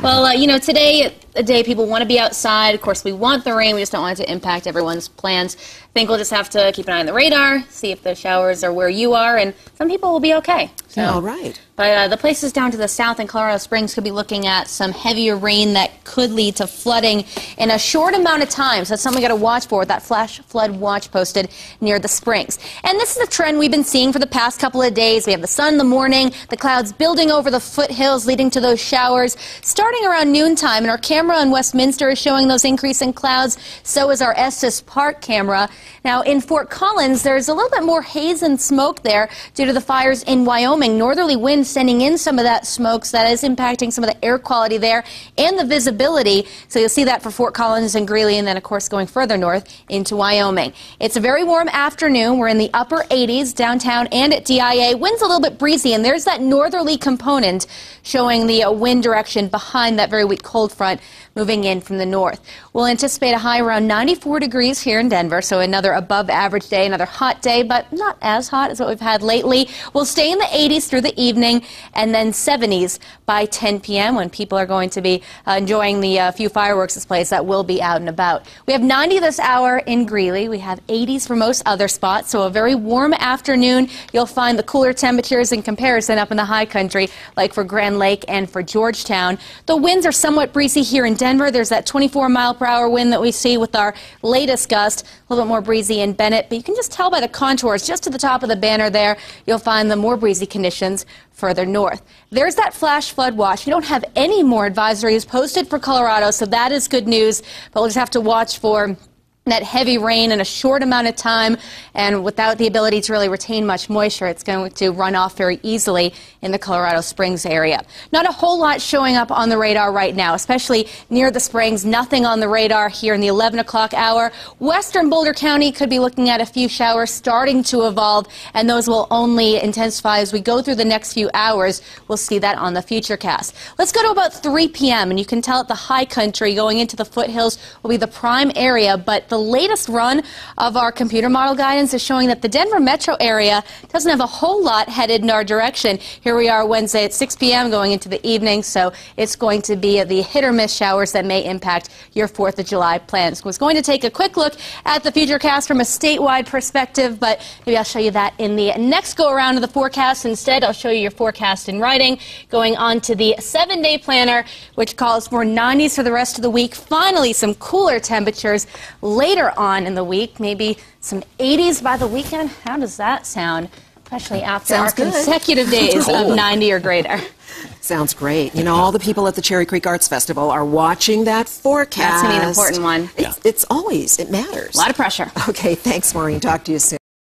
Well, you know, today, a day people want to be outside. Of course, we want the rain. We just don't want it to impact everyone's plans. I think we'll just have to keep an eye on the radar, see if the showers are where you are, and some people will be okay. So, all right. But the places down to the south in Colorado Springs could be looking at some heavier rain that could lead to flooding in a short amount of time. So that's something we got to watch for with that flash flood watch posted near the springs. And this is a trend we've been seeing for the past couple of days. We have the sun in the morning, the clouds building over the foothills leading to those showers starting around noontime. And our camera in Westminster is showing those increasing clouds. So is our Estes Park camera. Now in Fort Collins, there's a little bit more haze and smoke there due to the fires in Wyoming. Northerly winds sending in some of that smoke, so that is impacting some of the air quality there and the visibility. So you'll see that for Fort Collins and Greeley, and then of course going further north into Wyoming. It's a very warm afternoon. We're in the upper 80s downtown and at DIA. Wind's a little bit breezy, and there's that northerly component showing the wind direction behind that very weak cold front moving in from the north. We'll anticipate a high around 94 degrees here in Denver, so another above average day, another hot day, but not as hot as what we've had lately. We'll stay in the 80s through the evening and then 70s by 10 p.m. when people are going to be enjoying the few fireworks displays that will be out and about. We have 90 this hour in Greeley. We have 80s for most other spots, so a very warm afternoon. You'll find the cooler temperatures in comparison up in the high country, like for Grand Lake and for Georgetown. The winds are somewhat breezy here in Denver. There's that 24-mile-per-hour wind that we see with our latest gust. A little bit more breezy in Bennett, but you can just tell by the contours just to the top of the banner there, you'll find the more breezy conditions further north. There's that flash flood watch. We don't have any more advisories posted for Colorado, so that is good news, but we'll just have to watch for that heavy rain in a short amount of time, and without the ability to really retain much moisture, it's going to run off very easily in the Colorado Springs area. Not a whole lot showing up on the radar right now, especially near the springs. Nothing on the radar here in the 11 o'clock hour. Western Boulder County could be looking at a few showers starting to evolve, and those will only intensify as we go through the next few hours. We'll see that on the Futurecast. Let's go to about 3 p.m., and you can tell at the high country going into the foothills will be the prime area, but the latest run of our computer model guidance is showing that the Denver metro area doesn't have a whole lot headed in our direction. Here we are Wednesday at 6 p.m. going into the evening, so it's going to be the hit-or-miss showers that may impact your 4th of July plans. I was going to take a quick look at the Futurecast from a statewide perspective, but maybe I'll show you that in the next go-around of the forecast. Instead, I'll show you your forecast in writing, going on to the 7-day planner, which calls for 90s for the rest of the week. Finally, some cooler temperatures later on in the week, maybe some 80s by the weekend. How does that sound? Especially after our consecutive days of 90 or greater. Sounds great. You know, all the people at the Cherry Creek Arts Festival are watching that forecast. That's going to be an important one. It's always, it matters. A lot of pressure. Okay, thanks, Maureen. Talk to you soon.